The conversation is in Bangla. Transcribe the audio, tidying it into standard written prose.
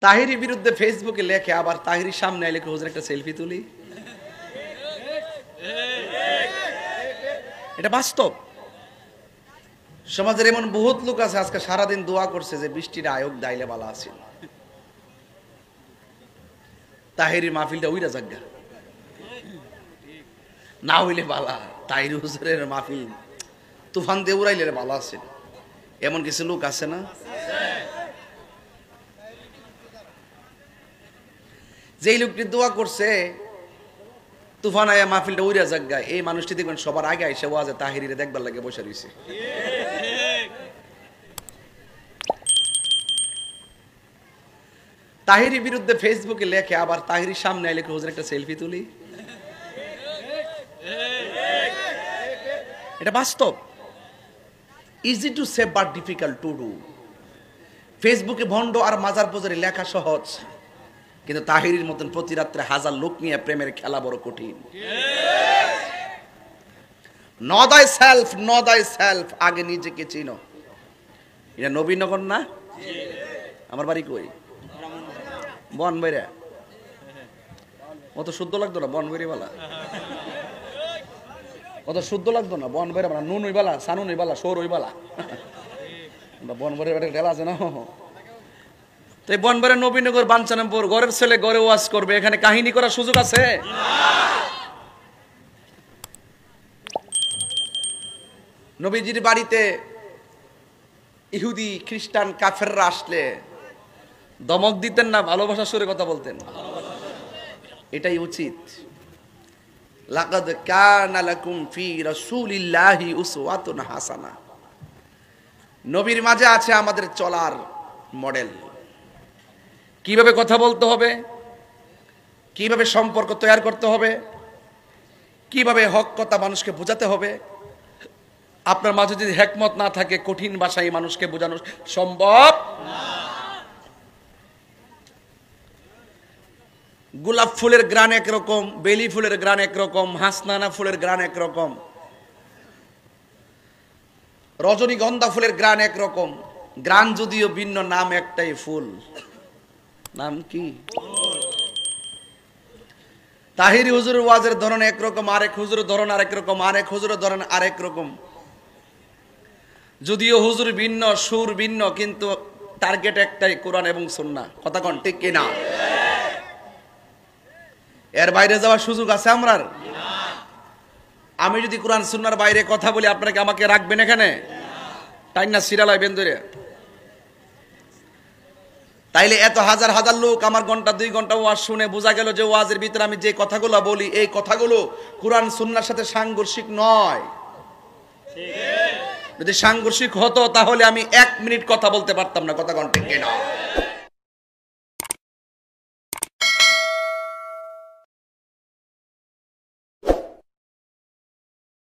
তাহিরির বিরুদ্ধে ফেসবুকে লেখে, আবার তাহিরির সামনে আইলে হুজুর একটা সেলফি তুলি। এটা বাস্তব। সমাজের এমন বহুত লোক আছে আজকে সারাদিন দোয়া করছে যে বৃষ্টির আয়োগ দাইলে বালা আছে, তাহিরির মাহফিলটা উইরা জাগা না হইলে বালা, তাহির হুজুরের মাহফিল তুফান দিয়ে উড়াইলে বালা আছে। এমন কিছু লোক আছে না? যেই লোকটি দোয়া করছে তুফান আয়া মাহফিলটা উইরা জাগা, এই মানুষটি দেখবেন সবার আগে আইসা ওয়াজে তাহিরিরে দেখবার লাগে বসে রইছে। তাহিরির বিরুদ্ধে ফেসবুকে লেখে, আবার তাহিরির সামনে আইলে হুজুর একটা সেলফি তুলি। এটা বাস্তব। Easy to say but difficult to do. ফেসবুকে ভণ্ড আর মাজার পূজারি লেখা সহজ, কিন্তু তাহিরির মতন প্রতি রাত্রে হাজার লোক নিয়ে প্রেমের খেলা বড় কঠিন। নো দাই সেলফ, নো দাই সেলফ, আগে নিজেকে চিনো। এটা নবীনগর না? আমার বাড়ি কই? বনবৈরা। অত শুদ্ধ লাগতো না বনবৈরি বালা, অত শুদ্ধ লাগতো না বনবৈরা বালা, নুন ওইবালা, সানুন ওইবালা, সৌর ওইবালা, বনবৈরের ঢেলা আছে না। তো এই বনবৈরা নবীনগর বাঞ্ছারামপুর, ঘরের ছেলে ঘরে ওয়াজ করবে, এখানে কাহিনী করার সুযোগ আছে? নবীজির বাড়িতে ইহুদি খ্রিস্টান কাফেররা আসলে দমক দিতেন না ভালোবাসার সুরে কথা বলতেন? এটাই উচিত। লাকাদ কানা লাকুম ফি রাসূলিল্লাহি উসওয়াতুন হাসানা। নবীর মাঝে আছে আমাদের চলার মডেল। কিভাবে কথা বলতে হবে, কিভাবে সম্পর্ক তৈরি করতে হবে, কিভাবে হক কথা মানুষকে বোঝাতে হবে। আপনার মাঝে যদি হিকমত না থাকে, কঠিন ভাষায় মানুষকে বোঝানো সম্ভব না। গোলাপ ফুলের গ্রান একরকম, বেলি ফুলের গ্রান একরকম, হাসনানা ফুলের গ্রান একরকম, রজনীগন্ধা ফুলের গ্রান একরকম। গ্রান যদিও ভিন্ন, নাম একটাই, ফুল। নাম কি? তাহিরি হুজুরের ওয়াজের ধরন একরকম, আরেক হুজুরের ধরন আরেক রকম, আরেক হুজুরের ধরন আরেক রকম। যদিও হুজুর ভিন্ন, সুর ভিন্ন, কিন্তু টার্গেট একটাই, কোরআন এবং সুন্নাহ। কথা কোন ঠিক কিনা? এর বাইরে যাওয়ার সুযোগ আছে আমরার? আমি যদি কোরআন সুন্নাহর বাইরে কথা বলি, আপনারা কি আমাকে রাখবেন এখানে? তাই না? সিরালাই বেন্দরে। তাইলে এত হাজার হাজার লোক আমার ঘন্টা 2 ঘন্টা ওয়াজ শুনে বোঝা গেল যে ওয়াজের ভিতরে আমি যে কথাগুলো বলি, এই কথাগুলো কোরআন সুন্নাহর সাথে সাংঘর্ষিক নয়। যদি সাংঘর্ষিক হতো তাহলে আমি 1 মিনিট কথা বলতে পারতাম না। কথা কোন ঠিক কিনা?